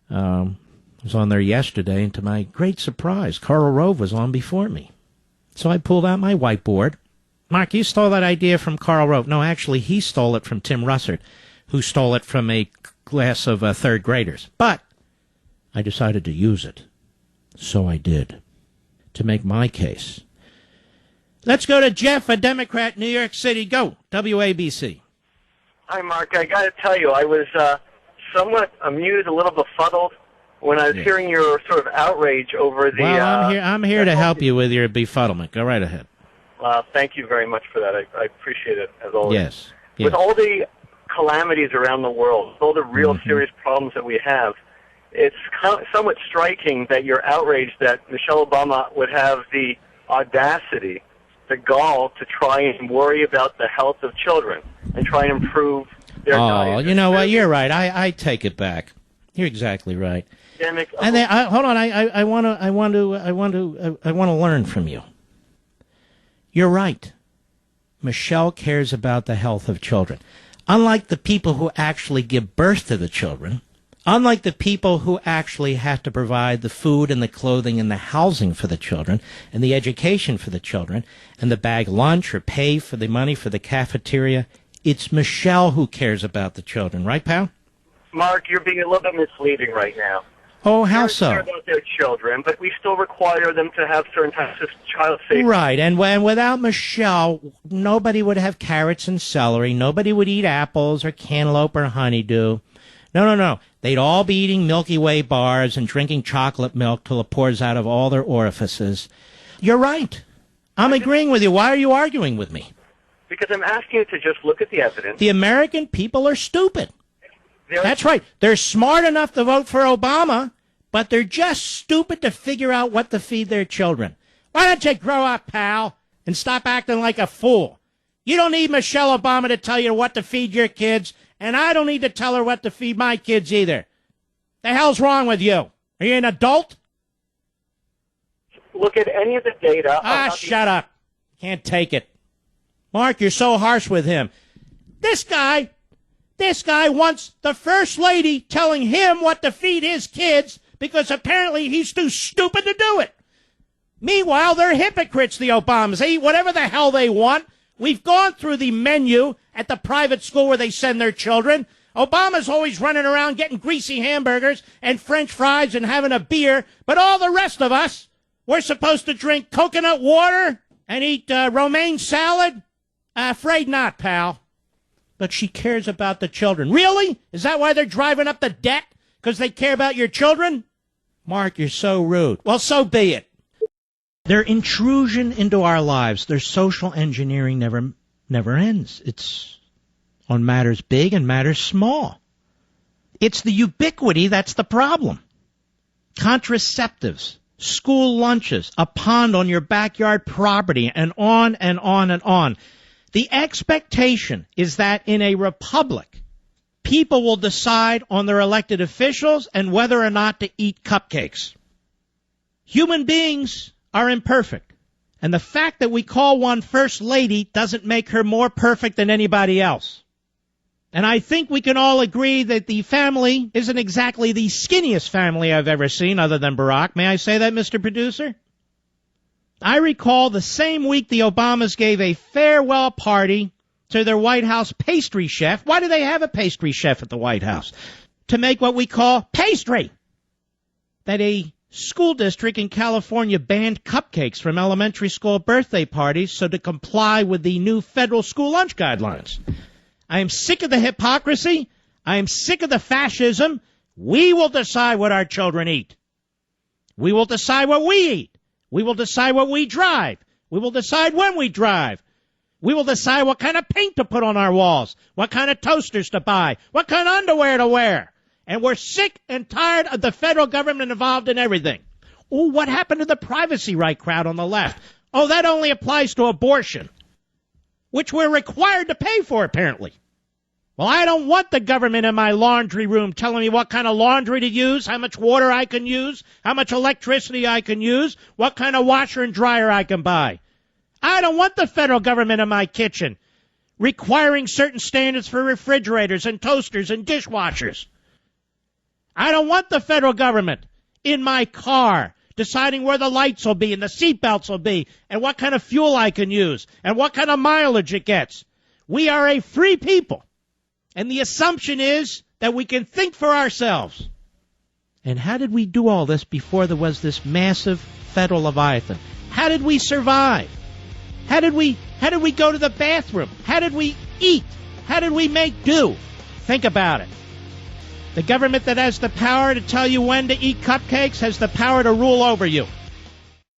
was on there yesterday, and to my great surprise, Karl Rove was on before me. So I pulled out my whiteboard. Mark, you stole that idea from Karl Rove. No, actually, he stole it from Tim Russert, who stole it from a class of third graders. But I decided to use it. So I did, to make my case. Let's go to Jeff, a Democrat, New York City. Go, WABC. Hi, Mark. I got to tell you, I was somewhat amused, a little befuddled, when I was hearing your sort of outrage over the... Well, I'm here to help you with your befuddlement. Go right ahead. Thank you very much for that. I appreciate it, as always. Yes. With all the calamities around the world, all the real serious problems that we have, it's somewhat striking that you're outraged that Michelle Obama would have the audacity, the gall, to try and worry about the health of children and try and improve their diet. Oh, you know what? You're right. I take it back. You're exactly right. And then, hold on. I want to learn from you. You're right. Michelle cares about the health of children. Unlike the people who actually give birth to the children, unlike the people who actually have to provide the food and the clothing and the housing for the children and the education for the children and the bag lunch or pay for the money for the cafeteria, it's Michelle who cares about the children. Right, pal? Mark, you're being a little bit misleading right now. Oh, how so? We care about their children, but we still require them to have certain types of child safety. Right, and without Michelle, nobody would have carrots and celery. Nobody would eat apples or cantaloupe or honeydew. No. They'd all be eating Milky Way bars and drinking chocolate milk till it pours out of all their orifices. You're right. I'm agreeing with you. Why are you arguing with me? Because I'm asking you to just look at the evidence. The American people are stupid. That's right. They're smart enough to vote for Obama, but they're just stupid to figure out what to feed their children. Why don't you grow up, pal, and stop acting like a fool? You don't need Michelle Obama to tell you what to feed your kids, and I don't need to tell her what to feed my kids either. The hell's wrong with you? Are you an adult? Look at any of the data. Shut up. Can't take it. Mark, you're so harsh with him. This guy wants the first lady telling him what to feed his kids because apparently he's too stupid to do it. Meanwhile, they're hypocrites, the Obamas. They eat whatever the hell they want. We've gone through the menu at the private school where they send their children. Obama's always running around getting greasy hamburgers and French fries and having a beer, but all the rest of us, we're supposed to drink coconut water and eat romaine salad? Afraid not, pal. But she cares about the children. Really? Is that why they're driving up the debt? Because they care about your children? Mark, you're so rude. Well, so be it. Their intrusion into our lives, their social engineering never ends. It's on matters big and matters small. It's the ubiquity that's the problem. Contraceptives, school lunches, a pond on your backyard property, and on and on and on. The expectation is that in a republic, people will decide on their elected officials and whether or not to eat cupcakes. Human beings are imperfect, and the fact that we call one first lady doesn't make her more perfect than anybody else. And I think we can all agree that the family isn't exactly the skinniest family I've ever seen other than Barack. May I say that, Mr. Producer? I recall the same week the Obamas gave a farewell party to their White House pastry chef. Why do they have a pastry chef at the White House? To make what we call pastry. That a school district in California banned cupcakes from elementary school birthday parties so to comply with the new federal school lunch guidelines. I am sick of the hypocrisy. I am sick of the fascism. We will decide what our children eat. We will decide what we eat. We will decide what we drive. We will decide when we drive. We will decide what kind of paint to put on our walls, what kind of toasters to buy, what kind of underwear to wear. And we're sick and tired of the federal government involved in everything. Oh, what happened to the privacy right crowd on the left? Oh, that only applies to abortion, which we're required to pay for, apparently. Well, I don't want the government in my laundry room telling me what kind of laundry to use, how much water I can use, how much electricity I can use, what kind of washer and dryer I can buy. I don't want the federal government in my kitchen requiring certain standards for refrigerators and toasters and dishwashers. I don't want the federal government in my car deciding where the lights will be and the seatbelts will be and what kind of fuel I can use and what kind of mileage it gets. We are a free people. And the assumption is that we can think for ourselves. And how did we do all this before there was this massive federal Leviathan? How did we survive? How did we go to the bathroom? How did we eat? How did we make do? Think about it. The government that has the power to tell you when to eat cupcakes has the power to rule over you.